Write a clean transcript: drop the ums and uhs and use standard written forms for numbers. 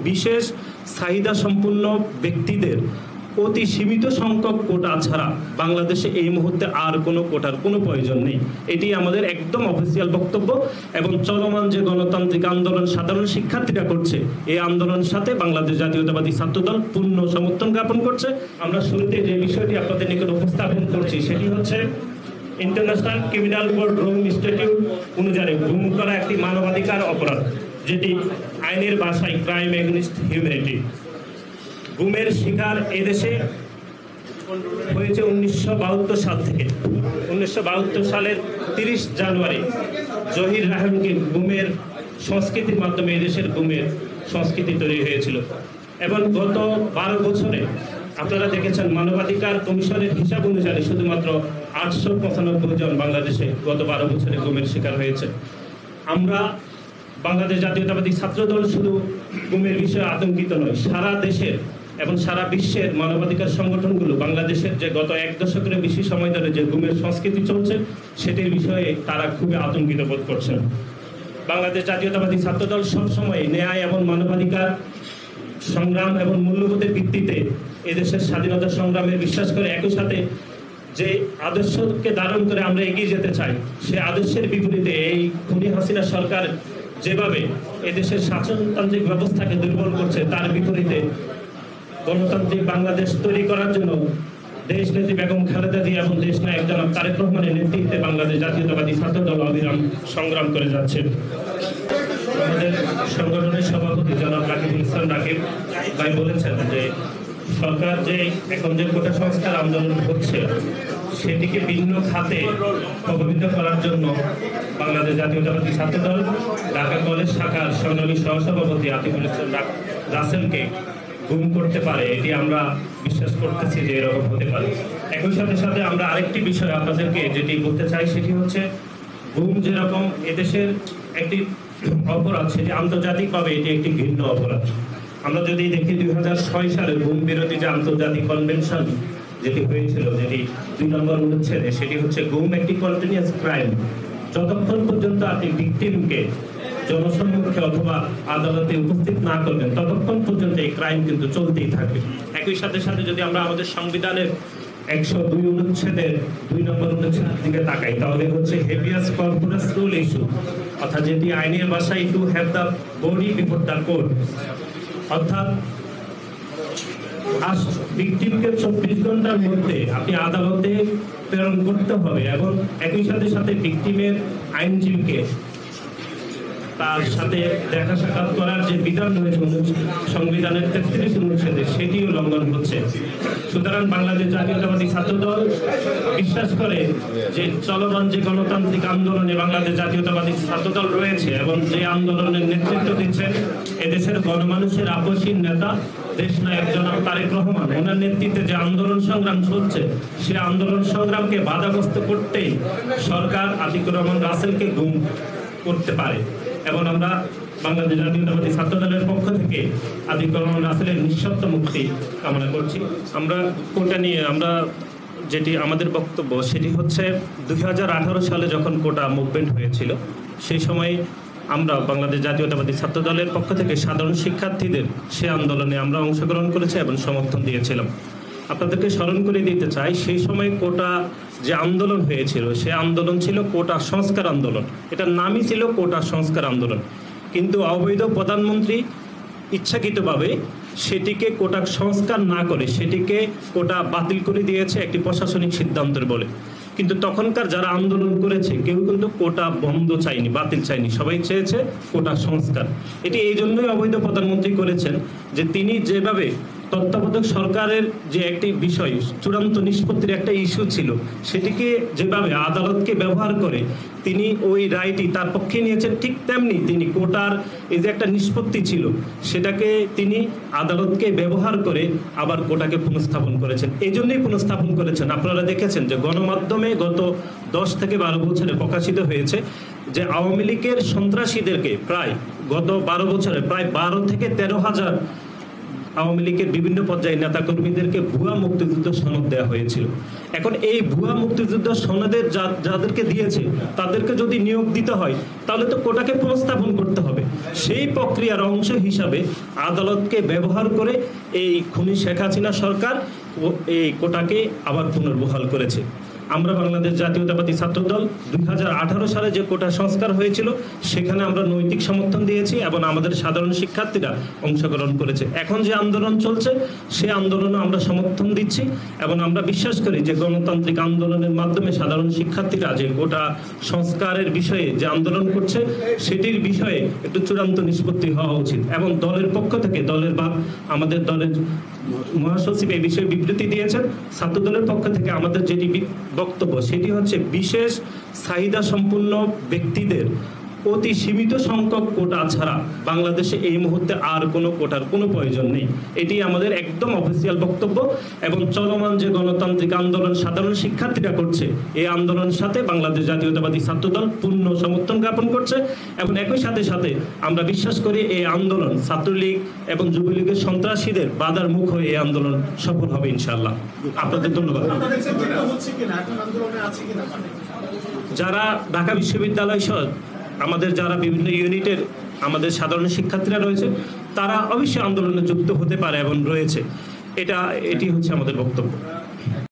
বিশেষ চাহিদা সম্পন্ন ব্যক্তিদের অতি সীমিত সংখ্যক কোটা ছাড়া বাংলাদেশে এই মুহূর্তে আর কোনো কোটার কোনো প্রয়োজন নেই। এটি আমাদের একদম অফিসিয়াল বক্তব্য এবং চলমান যে গণতান্ত্রিক আন্দোলন সাধারণ শিক্ষার্থীরা করছে, এই আন্দোলনের সাথে বাংলাদেশ জাতীয়তাবাদী ছাত্রদল পূর্ণ সমর্থন জ্ঞাপন করছে। আমরা শুরুতে যে বিষয়টি আপনাদের নিকট উপস্থাপন করছি সেটি হচ্ছে international criminal code Rome statute অনুযায়ী গুম করা একটি মানবাধিকার অপরাধ, যেটি আইনের ভাষায় ক্রাইম এগেইনস্ট হিউম্যানিটি। গুমের শিকার এদেশে হয়েছে 1972 সাল থেকে। 1972 সালের 30 জানুয়ারি জহির রায়হানকে গুমের সংস্কৃতির মাধ্যমে এদেশের গুমের সংস্কৃতি তৈরি হয়েছিল এবং গত 12 বছরে আপনারা দেখেছেন মানবাধিকার কমিশনের হিসাব অনুযায়ী শুধুমাত্র 895 জন বাংলাদেশে গত 12 বছরে গুমের শিকার হয়েছে। আমরা বাংলাদেশ জাতীয়তাবাদী ছাত্রদল শুধু গুমের বিষয়ে আতঙ্কিত নয়, সারা দেশের এবং সারা বিশ্বের মানবাধিকার সংগঠনগুলো বাংলাদেশের যে গত 1 দশকের বেশি সময় ধরে যে গুমের সংস্কৃতি চলছে সেটির বিষয়ে তারা খুবই আতঙ্কিত বোধ করছেন। বাংলাদেশ জাতীয়তাবাদী ছাত্রদল সবসময় ন্যায় এবং মানবাধিকার সংগ্রাম এবং মূল্যবোধের ভিত্তিতে এদেশের স্বাধীনতা সংগ্রামে বিশ্বাস করে, একই সাথে যে আদর্শকে ধারণ করে আমরা এগিয়ে যেতে চাই সে আদর্শের বিপরীতে এই খুনি হাসিনা সরকার যেভাবে এদেশের শাসনতান্ত্রিক ব্যবস্থাকে দুর্বল করছে তার বিপরীতে গণতান্ত্রিক বাংলাদেশ তৈরি করার জন্য দেশনেত্রী বেগম খালেদা জিয়া এবং দেশনায়ক জনাব তারেক রহমানের নেতৃত্বে বাংলাদেশ জাতীয়তাবাদী ছাত্রদল অবিরাম সংগ্রাম করে যাচ্ছে। আমাদের সংগঠনের সভাপতি জনাব রাকিবুল ইসলাম রাকিব ভাই বলেছেন যে সরকার যে এখন যে কোটা সংস্কার আন্দোলন হচ্ছে সেটিকে ভিন্ন খাতে প্রভাবিত করার জন্য বাংলাদেশ জাতীয়তাবাদী ছাত্রদল ঢাকা কলেজ শাখার সংগ্রামী সহসভাপতি আতিকুল ইসলাম রাসেলকে গুম করতে পারে, এটি আমরা বিশ্বাস করতেছি যে এরকম হতে পারে। একই সাথে সাথে আমরা আরেকটি বিষয় আপনাদেরকে যেটি বলতে চাই সেটি হচ্ছে গুম যেরকম এদেশের একটি অপরাধ, সেটি আন্তর্জাতিকভাবে এটি একটি ভিন্ন অপরাধ। আমরা যদি দেখি 2006 সালে গুম বিরোধী যে আন্তর্জাতিক কনভেনশন যেটি হয়েছিল, যেটি 2 নম্বর অনুচ্ছেদে, সেটি হচ্ছে গুম একটি কন্টিনিউয়াস ক্রাইম। যতক্ষণ পর্যন্ত আপনি ভিকটিমকে জনসম্মুখে অথবা আদালতে উপস্থিত না করবেন ততক্ষণ পর্যন্ত এই ক্রাইম কিন্তু চলতেই থাকবে। একই সাথে সাথে যদি আমরা আমাদের সংবিধানের 102 অনুচ্ছেদের 2 নম্বর অনুচ্ছেদের দিকে তাকাই তাহলে হচ্ছে হেভিয়াস কর্পুরাস রুল ইস্যু, অর্থাৎ যেটি আইনের ভাষায় to have the body before the court, অর্থাৎ ভিকটিমকে 24 ঘন্টার মধ্যে আপনি আদালতে প্রেরণ করতে হবে এবং একই সাথে সাথে ভিকটিমের আইনজীবীকে তার সাথে দেখা সাক্ষাৎ করার যে বিধান রয়েছে সংবিধানের 33 অনুচ্ছেদে সেটিও লঙ্ঘন হচ্ছে। সুতরাং বাংলাদেশ জাতীয়তাবাদী ছাত্রদল বিশ্বাস করে যে চলমান যে গণতান্ত্রিক আন্দোলনে বাংলাদেশ জাতীয়তাবাদী ছাত্রদল রয়েছে এবং যে আন্দোলনের নেতৃত্ব দিচ্ছেন এদেশের গণমানুষের আপসীন নেতা দেশনায়ক জনাব তারেক রহমান, ওনার নেতৃত্বে যে আন্দোলন সংগ্রাম চলছে সে আন্দোলন সংগ্রামকে বাধাগ্রস্ত করতেই সরকার আতিকুর রহমান রাসেলকে গুম করতে পারে এবং আমরা বাংলাদেশ জাতীয়তাবাদী ছাত্রদলের পক্ষ থেকে আতিকুর রহমান রাসেলের নিঃশর্ত মুক্তি কামনা করছি। আমরা কোটা নিয়ে আমরা যেটি আমাদের বক্তব্য সেটি হচ্ছে 2018 সালে যখন কোটা মুভমেন্ট হয়েছিল সেই সময় আমরা বাংলাদেশ জাতীয়তাবাদী ছাত্রদলের পক্ষ থেকে সাধারণ শিক্ষার্থীদের সে আন্দোলনে আমরা অংশগ্রহণ করেছি এবং সমর্থন দিয়েছিলাম। আপনাদেরকে স্মরণ করে দিতে চাই সেই সময় কোটা যে আন্দোলন হয়েছিল সে আন্দোলন ছিল কোটা সংস্কার আন্দোলন, এটার নামই ছিল কোটা সংস্কার আন্দোলন, কিন্তু অবৈধ প্রধানমন্ত্রী ইচ্ছাকৃতভাবে সেটিকে কোটা সংস্কার না করে সেটিকে কোটা বাতিল করে দিয়েছে একটি প্রশাসনিক সিদ্ধান্তের বলে। কিন্তু তখনকার যারা আন্দোলন করেছে কেউ কিন্তু কোটা বন্ধ চায়নি, বাতিল চায়নি, সবাই চেয়েছে কোটা সংস্কার। এটি এই জন্যই অবৈধ প্রধানমন্ত্রী করেছেন যে তিনি যেভাবে তত্ত্বাবধায়ক সরকারের যে একটি বিষয় চূড়ান্ত নিষ্পত্তির একটা ইস্যু ছিল সেটিকে যেভাবে আদালতকে ব্যবহার করে তিনি ওই রায়টি তার পক্ষে নিয়েছেন, ঠিক তেমনি তিনি কোটার এই যে একটা নিষ্পত্তি ছিল সেটাকে তিনি আদালতকে ব্যবহার করে আবার কোটাকে পুনঃস্থাপন করেছেন। এই জন্যই পুনঃস্থাপন করেছেন। আপনারা দেখেছেন যে গণমাধ্যমে গত 10 থেকে 12 বছরে প্রকাশিত হয়েছে যে আওয়ামী লীগের সন্ত্রাসীদেরকে প্রায় গত 12 বছরে প্রায় 12 থেকে 13 হাজার আওয়ামী লীগের বিভিন্ন পর্যায়ে নেতাকর্মীদেরকে ভুয়া মুক্তিযুদ্ধ সনদ দেওয়া হয়েছিল। এখন এই ভুয়া মুক্তিযুদ্ধ সনদের যাদেরকে দিয়েছে তাদেরকে যদি নিয়োগ দিতে হয় তাহলে তো কোটাকে পুনঃস্থাপন করতে হবে। সেই প্রক্রিয়ার অংশ হিসাবে আদালতকে ব্যবহার করে এই খুনি শেখ হাসিনা সরকার এই কোটাকে আবার পুনর্বহাল করেছে। আমরা বাংলাদেশ জাতীয়তাবাদী ছাত্রদল 2018 সালে যে কোটা সংস্কার হয়েছিল সেখানে আমরা নৈতিক সমর্থন দিয়েছি এবং আমাদের সাধারণ শিক্ষার্থীরা অংশগ্রহণ করেছে। এখন যে আন্দোলন চলছে সেই আন্দোলনে আমরা সমর্থন দিচ্ছি এবং আমরা বিশ্বাস করি যে গণতান্ত্রিক আন্দোলনের মাধ্যমে সাধারণ শিক্ষার্থীরা যে কোটা সংস্কারের বিষয়ে যে আন্দোলন করছে সেটির বিষয়ে একটু চূড়ান্ত নিষ্পত্তি হওয়া উচিত। এবং দলের পক্ষ থেকে আমাদের দলের মহাসচিব এই বিষয়ে বিবৃতি দিয়েছেন। ছাত্রদলের পক্ষ থেকে আমাদের যেটি বক্তব্য সেটি হচ্ছে বিশেষ চাহিদা সম্পন্ন ব্যক্তিদের অতি সীমিত সংখ্যক কোটা ছাড়া বাংলাদেশে এই মুহূর্তে আর কোনো কোটার কোনো প্রয়োজন নেই। এটি আমাদের একদম অফিসিয়াল বক্তব্য এবং চলমান যে গণতান্ত্রিক আন্দোলন সাধারণ শিক্ষার্থীরা করছে এই আন্দোলনের সাথে বাংলাদেশ জাতীয়তাবাদী ছাত্রদল পূর্ণ সমর্থন জ্ঞাপন করছে এবং একই সাথে সাথে আমরা বিশ্বাস করি এই আন্দোলন ছাত্রলীগ এবং যুবলীগের সন্ত্রাসীদের বাধার মুখ হয়ে এই আন্দোলন সফল হবে ইনশাআল্লাহ। আপনাদের ধন্যবাদ। যারা ঢাকা বিশ্ববিদ্যালয় সহ আমাদের যারা বিভিন্ন ইউনিটের আমাদের সাধারণ শিক্ষার্থীরা রয়েছে তারা অবশ্যই আন্দোলনে যুক্ত হতে পারে এবং রয়েছে, এটি হচ্ছে আমাদের বক্তব্য।